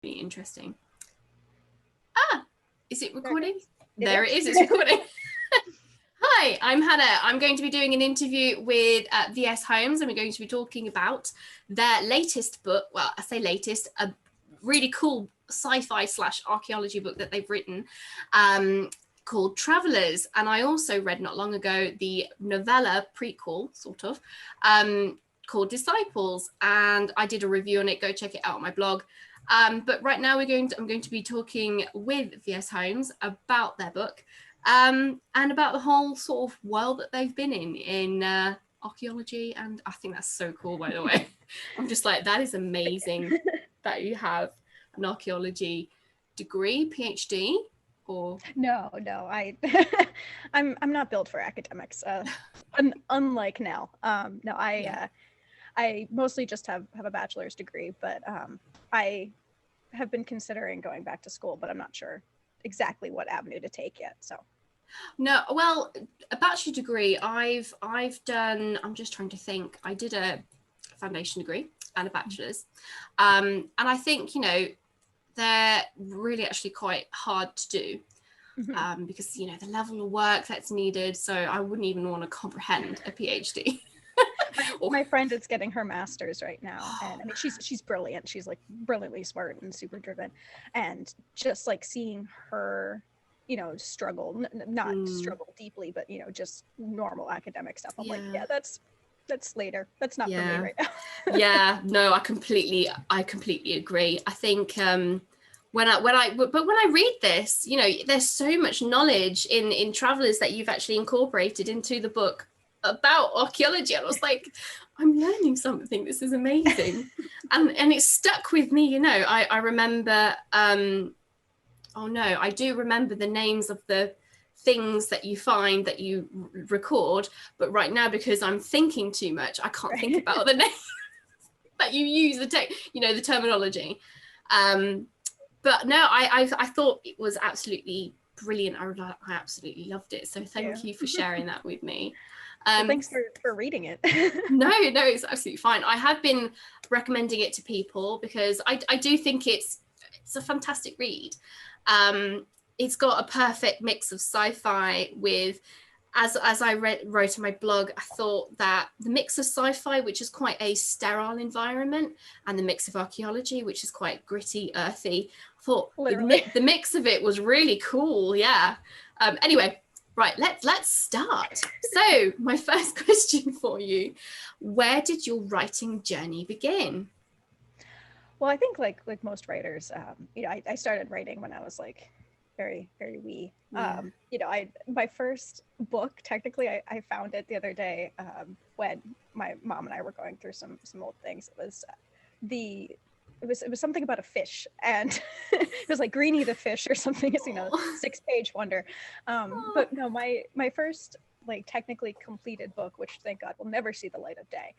definitely interesting. Ah, is it recording? There it is, is. it's recording. Hi, I'm Hannah. I'm going to be doing an interview with V.S Holmes, and we're going to be talking about their latest book. Well, I say latest, a really cool sci-fi / archaeology book that they've written called Travelers. And I also read not long ago the novella prequel, sort of, called Disciples. And I did a review on it. Go check it out on my blog. But right now I'm going to be talking with V.S Holmes about their book. And about the whole sort of world that they've been in archaeology. And I think that's so cool, by the way. I'm just like, that is amazing that you have an archaeology degree, PhD, or... No, I'm not built for academics, unlike Nell. No, I mostly just have a bachelor's degree, but I have been considering going back to school, but I'm not sure exactly what avenue to take yet. So no, well, a bachelor degree I've done, I'm just trying to think, I did a foundation degree and a bachelor's, and I think, you know, they're really actually quite hard to do, because, you know, the level of work that's needed, so I wouldn't even want to comprehend a PhD. My friend is getting her master's right now, and I mean she's brilliant. She's like brilliantly smart and super driven, and just like seeing her, you know, struggle, not struggle deeply, but, you know, just normal academic stuff. I'm like, yeah, that's later. That's not for me right now. Yeah, no, I completely agree. I think when I read this, you know, there's so much knowledge in Travelers that you've actually incorporated into the book about archaeology. And I was like, I'm learning something. This is amazing. and it stuck with me, you know. I remember I do remember the names of the things that you find that you record, but right now, because I'm thinking too much, I can't think about the names that you use, the terminology. But no, I thought it was absolutely brilliant. I absolutely loved it. So thank you for sharing that with me. Well, thanks for reading it. No, it's absolutely fine. I have been recommending it to people because I do think it's a fantastic read. It's got a perfect mix of sci-fi with, as I wrote in my blog, I thought that the mix of sci-fi, which is quite a sterile environment, and the mix of archaeology, which is quite gritty, earthy, I thought the mix of it was really cool. Yeah. Anyway, right, let's start. So my first question for you, where did your writing journey begin? Well, I think like most writers, you know, I started writing when I was like very, very wee. Yeah. You know, my first book, technically, I found it the other day when my mom and I were going through some old things. It was something about a fish, and it was like Greenie the fish or something. It's, you know, 6-page wonder. But no, my first like technically completed book, which thank God will never see the light of day,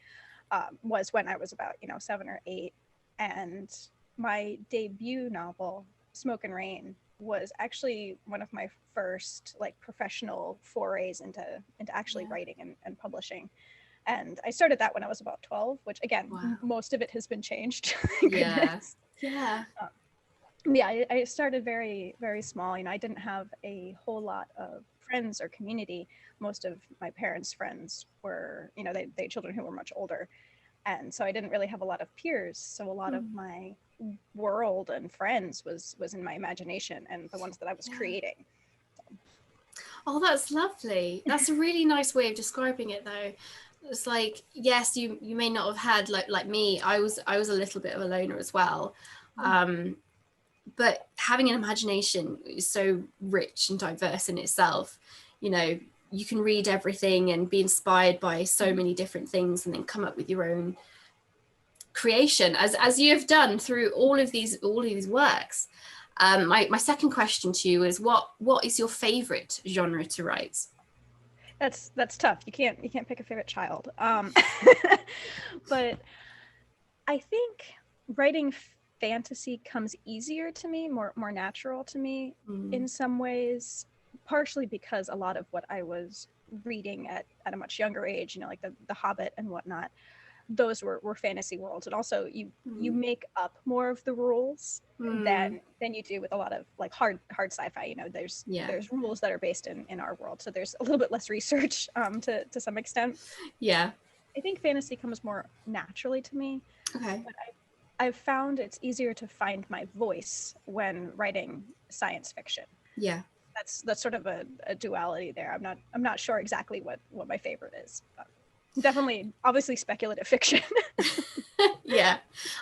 was when I was about, you know, 7 or 8. And my debut novel, Smoke and Rain, was actually one of my first like professional forays into actually writing and publishing. And I started that when I was about 12, which again, most of it has been changed. Yeah. I started very, very small. You know, I didn't have a whole lot of friends or community. Most of my parents' friends were, you know, they had children who were much older. And so I didn't really have a lot of peers. So a lot of my world and friends was in my imagination and the ones that I was creating. Oh, that's lovely. That's a really nice way of describing it, though. It's like, yes, you may not have had like me. I was a little bit of a loner as well. But having an imagination is so rich and diverse in itself. You know, you can read everything and be inspired by so many different things and then come up with your own creation, as you have done through all of these works. My second question to you is, what is your favorite genre to write? That's tough. You can't pick a favorite child. But I think writing fantasy comes easier to me, more natural to me in some ways, partially because a lot of what I was reading at a much younger age, you know, like the Hobbit and whatnot, those were fantasy worlds, and also you make up more of the rules than you do with a lot of like hard sci-fi. You know, there's rules that are based in our world, so there's a little bit less research to some extent. Yeah, I think fantasy comes more naturally to me. okay. But I've found it's easier to find my voice when writing science fiction. Yeah, that's sort of a duality there. I'm not sure exactly what my favorite is, but definitely obviously speculative fiction. yeah.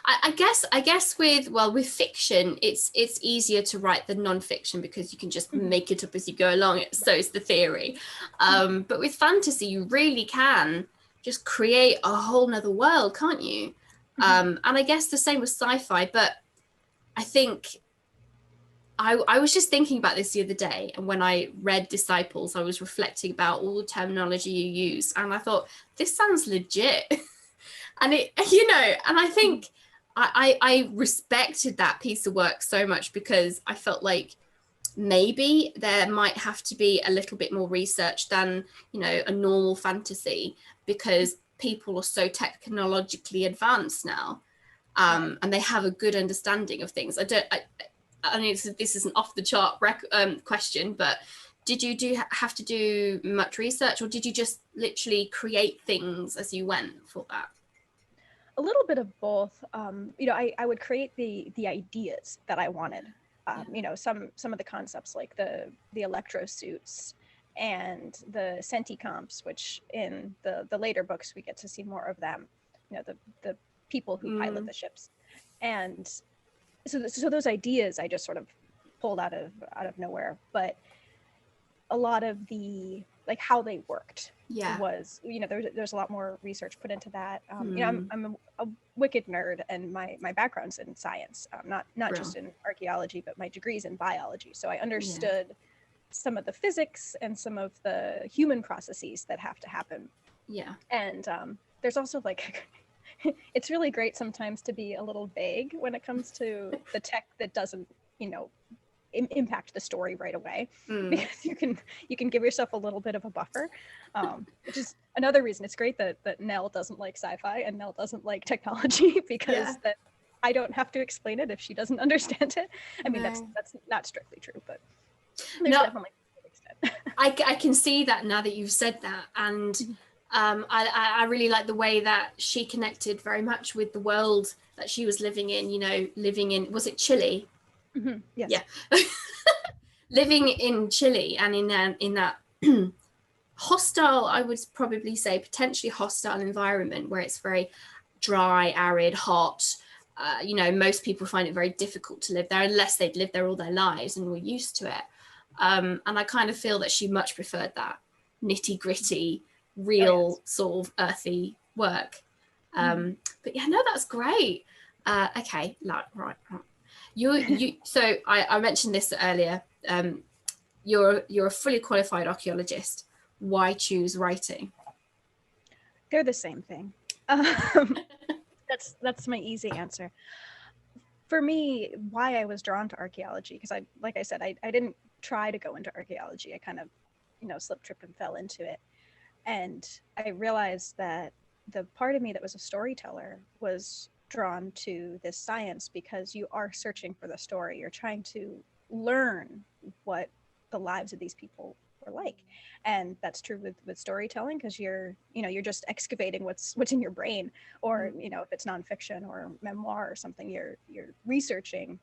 I guess with fiction, it's easier to write than non-fiction because you can just make it up as you go along. So it's the theory. But with fantasy, you really can just create a whole nother world, can't you? And I guess the same with sci-fi, but I think I was just thinking about this the other day, and when I read Disciples, I was reflecting about all the terminology you use, and I thought, this sounds legit. And it, and I think I respected that piece of work so much because I felt like maybe there might have to be a little bit more research than, a normal fantasy, because people are so technologically advanced now, and they have a good understanding of things. I mean, this is an off the chart question, but did you have to do much research, or did you just literally create things as you went for that? A little bit of both. I would create the ideas that I wanted. Some of the concepts like the electro suits and the senticomps, which in the later books we get to see more of them. The people who pilot the ships, and so those ideas I just sort of pulled out of nowhere. But a lot of the like how they worked was, there's a lot more research put into that. I'm a wicked nerd, and my background's in science, not just in archaeology, but my degree's in biology. So I understood some of the physics and some of the human processes that have to happen. Yeah. And there's also like it's really great sometimes to be a little vague when it comes to the tech that doesn't, impact the story right away, because you can give yourself a little bit of a buffer, which is another reason it's great that Nell doesn't like sci-fi and Nell doesn't like technology, because that I don't have to explain it if she doesn't understand it. I mean, that's not strictly true, but there's definitely an extent. I can see that now that you've said that, and I really like the way that she connected very much with the world that she was living in, was it Chile? Yes. Yeah. Living in Chile, and in that hostile, I would probably say potentially hostile environment where it's very dry, arid, hot. Most people find it very difficult to live there unless they'd lived there all their lives and were used to it. And I kind of feel that she much preferred that nitty gritty, real sort of earthy work. But yeah, no, that's great. Okay, right. So I mentioned this earlier. You're a fully qualified archaeologist. Why choose writing? They're the same thing. That's my easy answer. For me, why I was drawn to archaeology, because like I said, I didn't try to go into archaeology. I kind of, slip, trip, and fell into it. And I realized that the part of me that was a storyteller was drawn to this science, because you are searching for the story. You're trying to learn what the lives of these people were like. And that's true with storytelling, because you're just excavating what's in your brain, or if it's nonfiction or memoir or something, you're researching.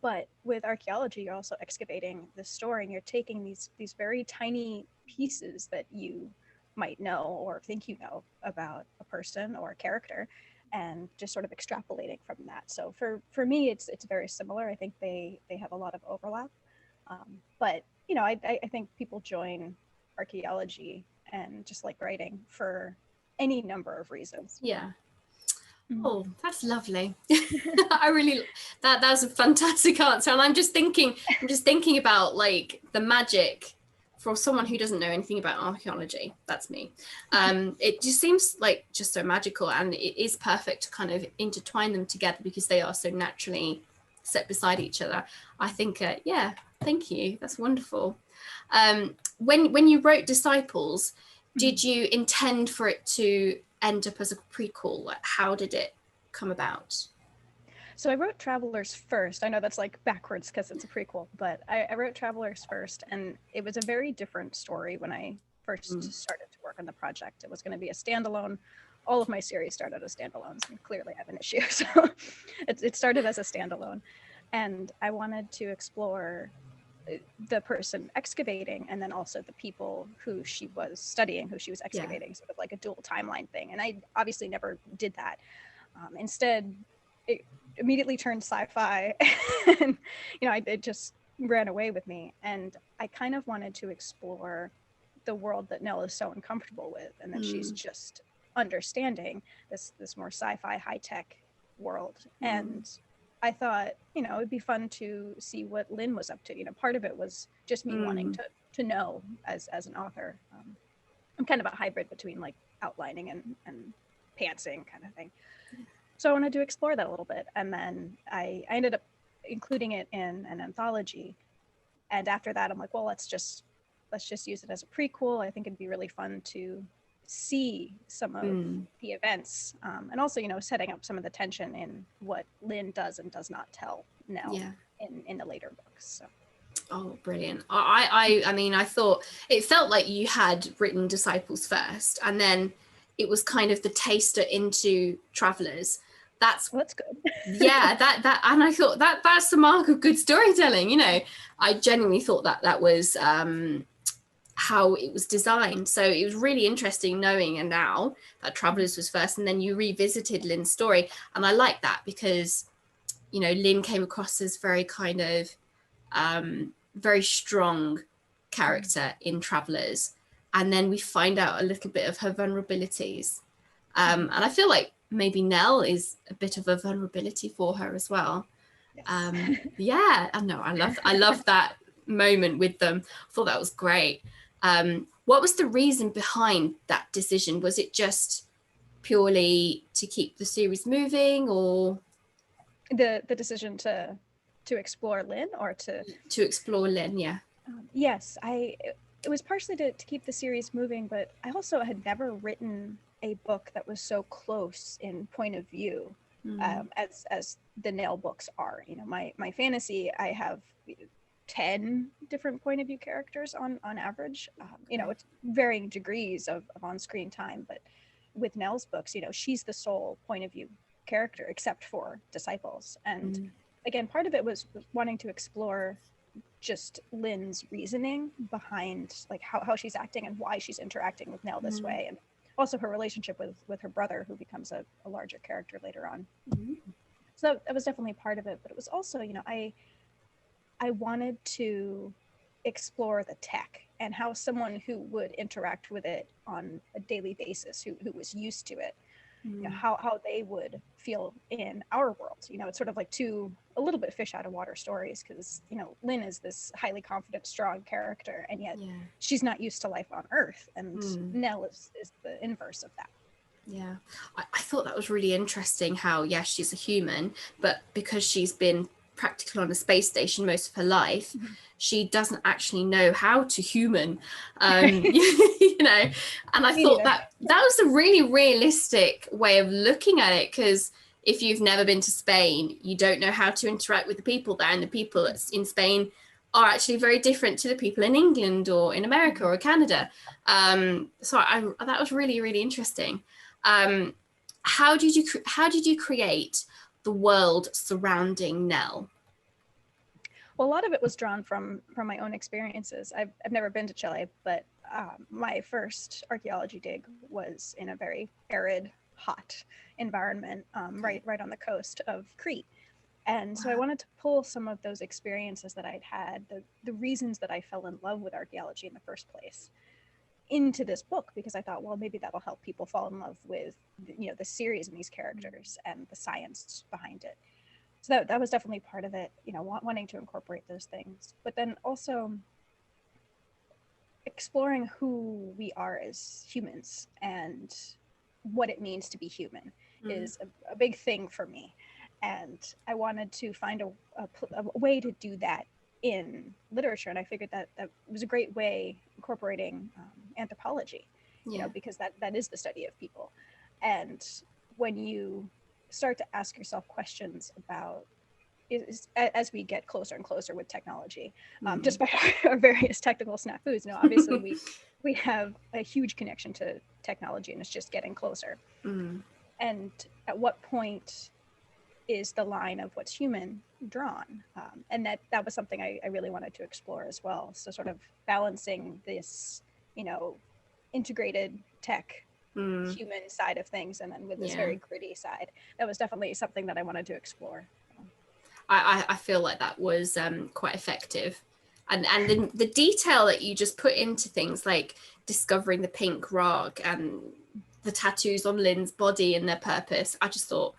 But with archaeology, you're also excavating the story, and you're taking these very tiny pieces that you might know or think you know about a person or a character, and just sort of extrapolating from that. So for me, it's very similar. I think they have a lot of overlap. But I think people join archaeology and just like writing for any number of reasons. Yeah. Oh, that's lovely. I really, that was a fantastic answer. And I'm just thinking about like the magic for someone who doesn't know anything about archaeology. That's me. It just seems like just so magical, and it is perfect to kind of intertwine them together because they are so naturally set beside each other. I think, thank you. That's wonderful. When you wrote Disciples, did you intend for it to end up as a prequel? Like, how did it come about? So I wrote Travelers first. I know that's like backwards because it's a prequel, but I wrote Travelers first, and it was a very different story when I first started to work on the project. It was going to be a standalone. All of my series started as standalones, and clearly I have an issue. So it started as a standalone, and I wanted to explore the person excavating and then also the people who she was studying, who she was excavating, sort of like a dual timeline thing. And I obviously never did that. Instead, it immediately turned sci-fi, and it just ran away with me. And I kind of wanted to explore the world that Nell is so uncomfortable with, and that she's just understanding this more sci-fi high-tech world. And I thought, it'd be fun to see what Lynn was up to. Part of it was just me wanting to know as an author. I'm kind of a hybrid between like outlining and pantsing kind of thing. So I wanted to explore that a little bit. And then I ended up including it in an anthology. And after that, I'm like, well, let's just use it as a prequel. I think it'd be really fun to see some of the events, and also setting up some of the tension in what Lynn does and does not tell Nell in the later books. So. Oh, brilliant. I mean, I thought it felt like you had written Disciples first, and then it was kind of the taster into Travelers. That's good. Yeah, that and I thought that's the mark of good storytelling. I genuinely thought that was how it was designed. So it was really interesting knowing, and now that Travelers was first, and then you revisited Lynn's story. And I like that because Lynn came across as very kind of very strong character in Travelers, and then we find out a little bit of her vulnerabilities, and I feel like maybe Nell is a bit of a vulnerability for her as well. Yes. I know, I love that moment with them. I thought that was great. What was the reason behind that decision? Was it just purely to keep the series moving, or the decision to explore Lynn, or to explore Lynn? Yes, it was partially to keep the series moving, but I also had never written a book that was so close in point of view as the Nell books are. My fantasy, I have 10 different point of view characters on average. It's varying degrees of on-screen time, but with Nell's books, she's the sole point of view character except for Disciples. And again, part of it was wanting to explore just Lynn's reasoning behind like how she's acting and why she's interacting with Nell this way, and also her relationship with her brother, who becomes a larger character later on. So that was definitely part of it, but it was also, I wanted to explore the tech and how someone who would interact with it on a daily basis, who was used to it, how they would feel in our world. It's sort of like a little bit fish out of water stories, because Lynn is this highly confident, strong character, and yet she's not used to life on Earth, and Nell is the inverse of that. Yeah, I thought that was really interesting how, she's a human, but because she's been practical on a space station most of her life, she doesn't actually know how to human, and I thought that was a really realistic way of looking at it, because if you've never been to Spain, you don't know how to interact with the people there, and the people in Spain are actually very different to the people in England or in America or Canada. So that was really, really interesting. How did you create the world surrounding Nell? Well, a lot of it was drawn from my own experiences. I've never been to Chile, but my first archaeology dig was in a very arid, hot environment, right on the coast of Crete. And so I wanted to pull some of those experiences that I'd had, the reasons that I fell in love with archaeology in the first place, into this book, because I thought, well, maybe that'll help people fall in love with the series and these characters and the science behind it. So that was definitely part of it, wanting to incorporate those things, but then also exploring who we are as humans and what it means to be human is a big thing for me. And I wanted to find a way to do that in literature. And I figured that was a great way incorporating anthropology, because that is the study of people. And when you start to ask yourself questions about, as we get closer and closer with technology, despite our various technical snafus, obviously we have a huge connection to technology, and it's just getting closer. And at what point is the line of what's human drawn? And that was something I really wanted to explore as well. So sort of balancing this, integrated tech human side of things, and then with this very gritty side, that was definitely something that I wanted to explore. I feel like that was quite effective, and the detail that you just put into things like discovering the pink rock and the tattoos on Lynn's body and their purpose. I just thought,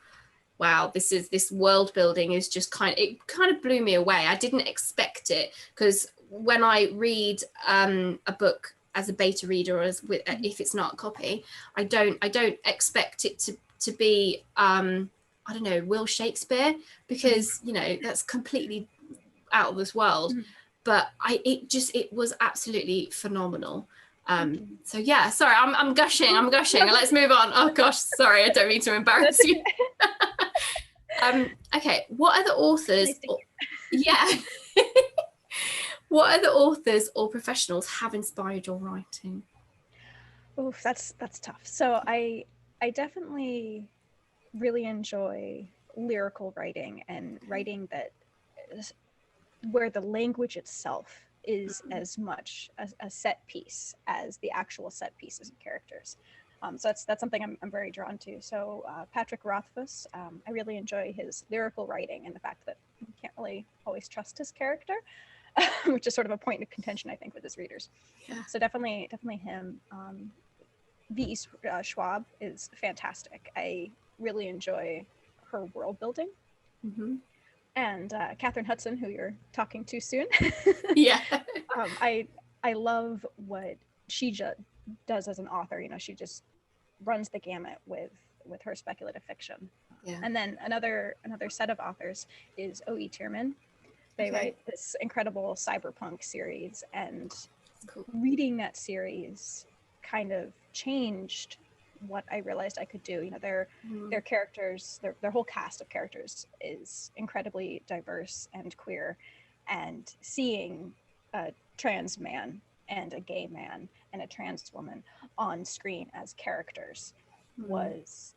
wow, this world building is just kind of blew me away. I didn't expect it, because when I read a book as a beta reader, or if it's not a copy, I don't expect it to be I don't know, Will Shakespeare, because that's completely out of this world. But it was absolutely phenomenal. So yeah, sorry, I'm gushing. Let's move on. Oh gosh, sorry, I don't mean to embarrass you. Okay, what other authors? What other authors or professionals have inspired your writing? Oof, that's tough. So I definitely really enjoy lyrical writing, and writing that is, where the language itself is as much a set piece as the actual set pieces and characters. So that's something I'm very drawn to. So Patrick Rothfuss, I really enjoy his lyrical writing, and the fact that you can't really always trust his character, which is sort of a point of contention, I think, with his readers. So definitely him. V.S Schwab is fantastic. I really enjoy her world building. And Catherine Hudson, who you're talking to soon. I love what she does as an author. She just runs the gamut with her speculative fiction. And then another set of authors is O.E. Tierman. They write this incredible cyberpunk series, and reading that series kind of changed what I realized I could do. Their characters, their whole cast of characters is incredibly diverse and queer, and seeing a trans man and a gay man and a trans woman on screen as characters was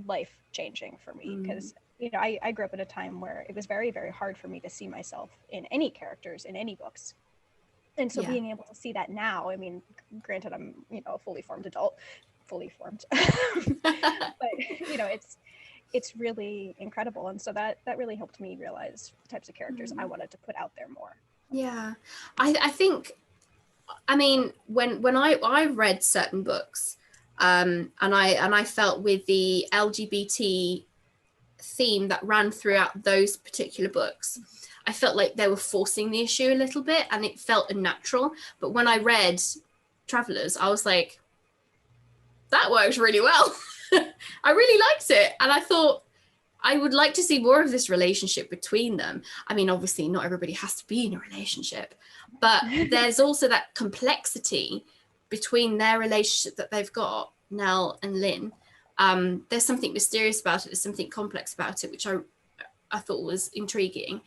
life-changing for me, because I grew up in a time where it was very, very hard for me to see myself in any characters in any books. And so being able to see that now, I mean, granted, I'm, a fully formed adult, but, it's really incredible. And so that really helped me realize the types of characters I wanted to put out there more. Yeah. I think, I mean, when I read certain books, and I felt with the LGBT theme that ran throughout those particular books, I felt like they were forcing the issue a little bit, and it felt unnatural. But when I read Travelers, I was like, that works really well. I really liked it. And I thought I would like to see more of this relationship between them. I mean, obviously not everybody has to be in a relationship, but there's also that complexity between their relationship that they've got, Nell and Lynn. There's something mysterious about it. There's something complex about it, which I thought was intriguing.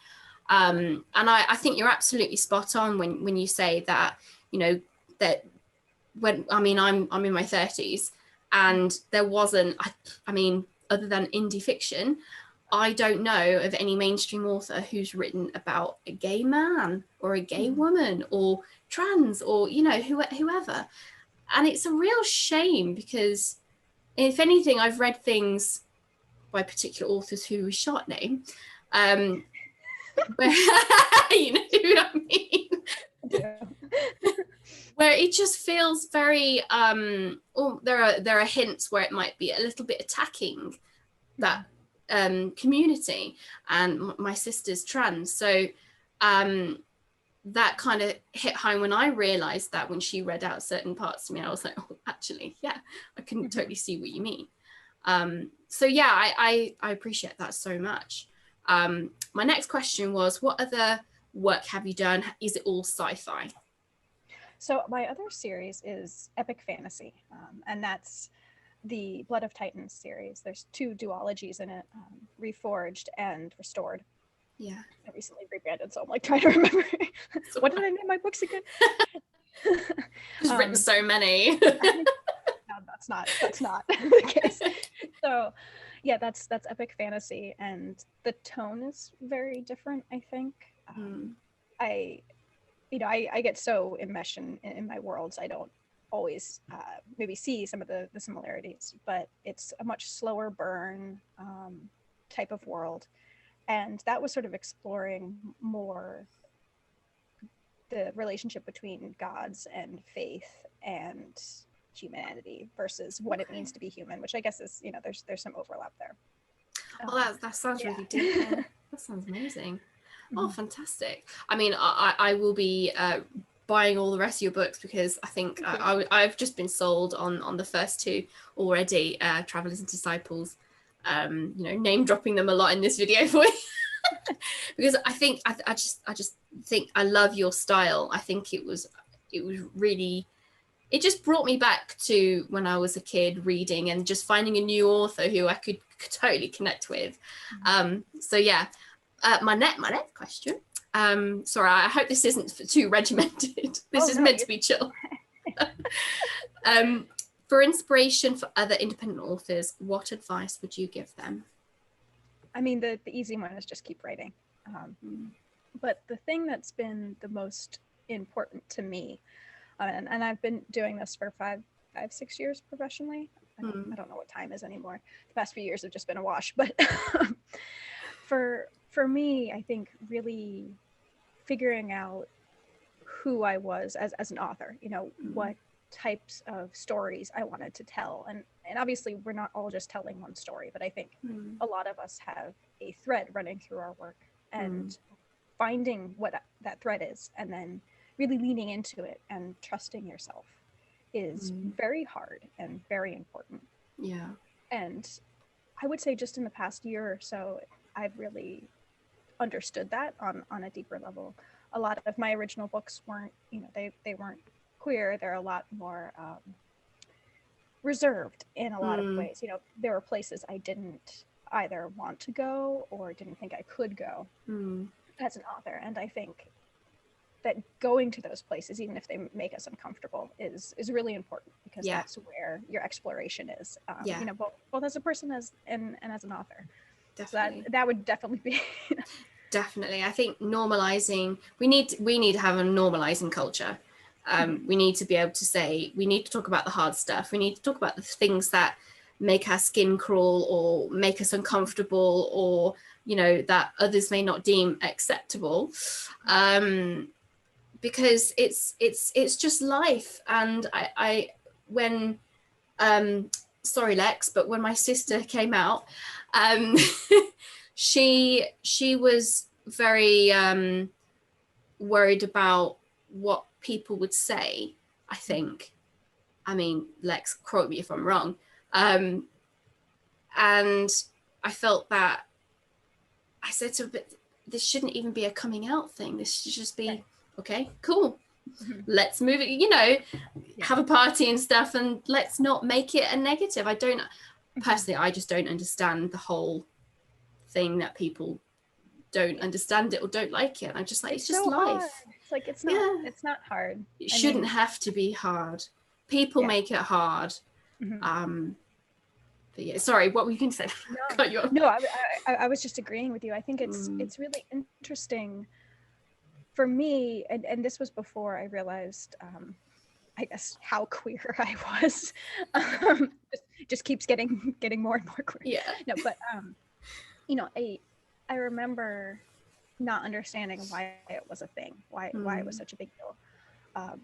And I think you're absolutely spot on when you say that, that when, I mean, I'm in my 30s, and there wasn't, I mean, other than indie fiction, I don't know of any mainstream author who's written about a gay man or a gay woman or trans or, whoever. And it's a real shame, because if anything, I've read things by particular authors who we shan't name, where, you know what I mean? Yeah. Where it just feels very, there are hints where it might be a little bit attacking that community, and my sister's trans. So that kind of hit home when I realized that, when she read out certain parts to me. I was like, oh, actually, yeah, I can totally see what you mean. So yeah, I appreciate that so much. My next question was, what other work have you done? Is it all sci-fi? So my other series is epic fantasy, and that's the Blood of Titans series. There's 2 duologies in it, Reforged and Restored. Yeah. I recently rebranded, so I'm like trying to remember. So what did I name my books again? Just written so many. No, that's not the case. So yeah, that's epic fantasy, and the tone is very different, I think. I get so enmeshed in my worlds, I don't always maybe see some of the similarities, but it's a much slower burn type of world. And that was sort of exploring more the relationship between gods and faith and humanity versus what it means to be human, which I guess is, there's some overlap there. Well, that sounds really deep. Yeah. That sounds amazing. Oh, fantastic. I mean, I will be buying all the rest of your books, because I think I've just been sold on the first 2 already, Travelers and Disciples. Name dropping them a lot in this video for you. Because I think I just think I love your style. I think it was really, it just brought me back to when I was a kid reading and just finding a new author who I could totally connect with. So yeah, my next question. Sorry, I hope this isn't too regimented. This is meant to be chill. For inspiration for other independent authors, what advice would you give them? I mean, the easy one is just keep writing. But the thing that's been the most important to me, and I've been doing this for 5-6 years professionally. I don't know what time is anymore. The past few years have just been a wash. But for me, I think really figuring out who I was as an author, what types of stories I wanted to tell. And obviously we're not all just telling one story, but I think a lot of us have a thread running through our work, and finding what that thread is and then really leaning into it and trusting yourself is very hard and very important. Yeah. And I would say just in the past year or so, I've really understood that on a deeper level. A lot of my original books weren't, they weren't queer. They're a lot more reserved in a lot of ways. There were places I didn't either want to go or didn't think I could go as an author. And I think that going to those places, even if they make us uncomfortable, is really important, because that's where your exploration is. Both as a person and as an author. Definitely. So that would definitely be. Definitely, I think normalizing. We need to have a normalizing culture. We need to be able to say, we need to talk about the hard stuff. We need to talk about the things that make our skin crawl or make us uncomfortable, or that others may not deem acceptable, because it's just life. And I when sorry Lex, but when my sister came out, she was very worried about what people would say, I think. I mean, Lex, quote me if I'm wrong. And I felt that I said to her, but this shouldn't even be a coming out thing. This should just be, okay, cool. Let's move it, have a party and stuff, and let's not make it a negative. Personally, I just don't understand the whole thing that people don't understand it or don't like it. I'm just like, it's just so life. Hard. It's like, it's not hard. It shouldn't have to be hard. People make it hard. But yeah, sorry, what were you going to say? Cut you off. No, I was just agreeing with you. I think it's really interesting for me, and this was before I realized, I guess, how queer I was. Just keeps getting more and more queer. Yeah. No, but I remember not understanding why it was a thing, why it was such a big deal.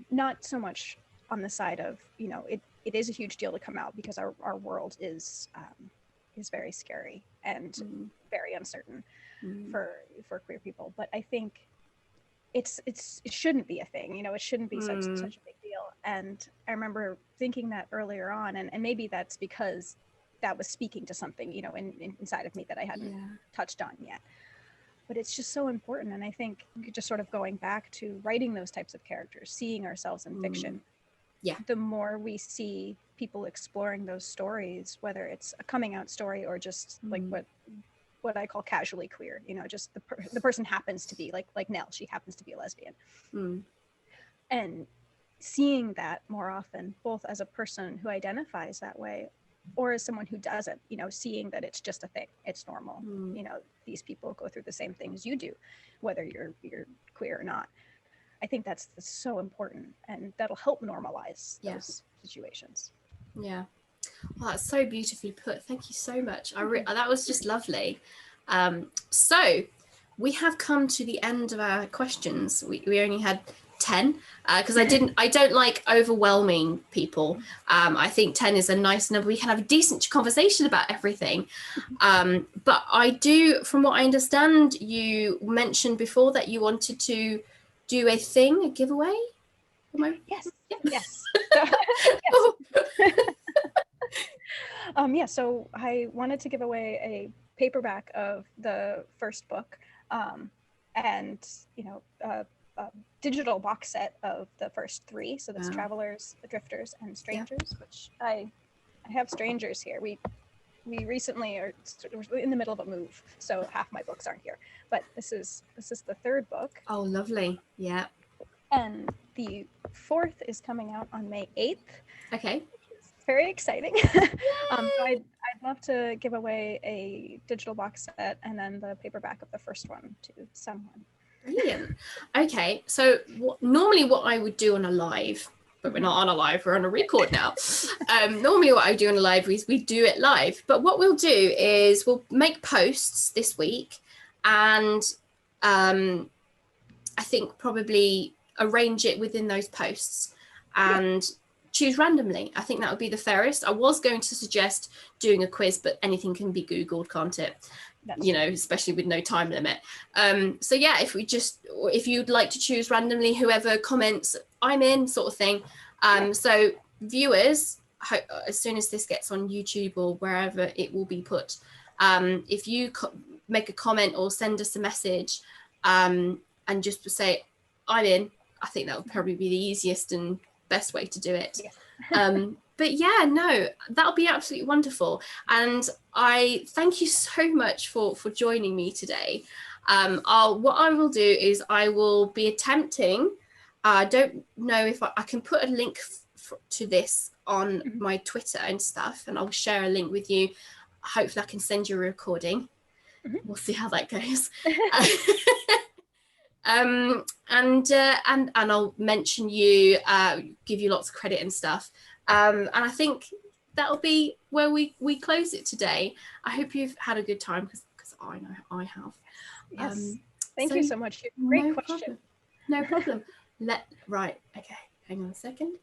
Not so much on the side of, it is a huge deal to come out, because our world is very scary and very uncertain for queer people. But I think it shouldn't be a thing, it shouldn't be such a big deal. And I remember thinking that earlier on, and maybe that's because that was speaking to something, inside of me that I hadn't touched on yet. But it's just so important. And I think just sort of going back to writing those types of characters, seeing ourselves in fiction, the more we see people exploring those stories, whether it's a coming out story or just like what I call casually queer, you know, just the person happens to be like Nell, she happens to be a lesbian. And seeing that more often, both as a person who identifies that way or as someone who doesn't, you know, seeing that it's just a thing, it's normal. You know, these people go through the same things you do, whether you're queer or not. I think that's so important, and that'll help normalize those situations. Yeah. Well, that's so beautifully put. Thank you so much. That was just lovely. So we have come to the end of our questions. We only had 10 because I don't like overwhelming people. I think 10 is a nice number. We can have a decent conversation about everything. But I do, from what I understand, you mentioned before that you wanted to do a giveaway. Yes. Yeah, so I wanted to give away a paperback of the first book, and you know, a digital box set of the first 3. So that's Travelers, Drifters, and Strangers. Which I have Strangers here. We recently we're in the middle of a move, so half my books aren't here. But this is the 3rd book. Oh, lovely! Yeah. And the 4th is coming out on May 8th. Okay. Very exciting. So I'd love to give away a digital box set and then the paperback of the first one to someone. Brilliant. Okay, so normally what I would do on a live, but we're not on a live, we're on a record now. Normally what I do on a live is we do it live, but what we'll do is we'll make posts this week, and I think probably arrange it within those posts and choose randomly. I think that would be the fairest. I was going to suggest doing a quiz, but anything can be Googled, can't it? You know, especially with no time limit. So yeah, if you'd like to choose randomly, whoever comments, I'm in, sort of thing. So viewers, as soon as this gets on YouTube or wherever it will be put, if you make a comment or send us a message, and just say I'm in, I think that would probably be the easiest and best way to do it. But yeah, no, that'll be absolutely wonderful. And I thank you so much for joining me today. What I will do is I will be attempting, I don't know if I can put a link to this on my Twitter and stuff, and I'll share a link with you. Hopefully I can send you a recording. We'll see how that goes. And I'll mention you, give you lots of credit and stuff. And I think that'll be where we close it today. I hope you've had a good time, because I know I have. Yes. Thank you so much. Great question. No problem. Right. Okay. Hang on a second.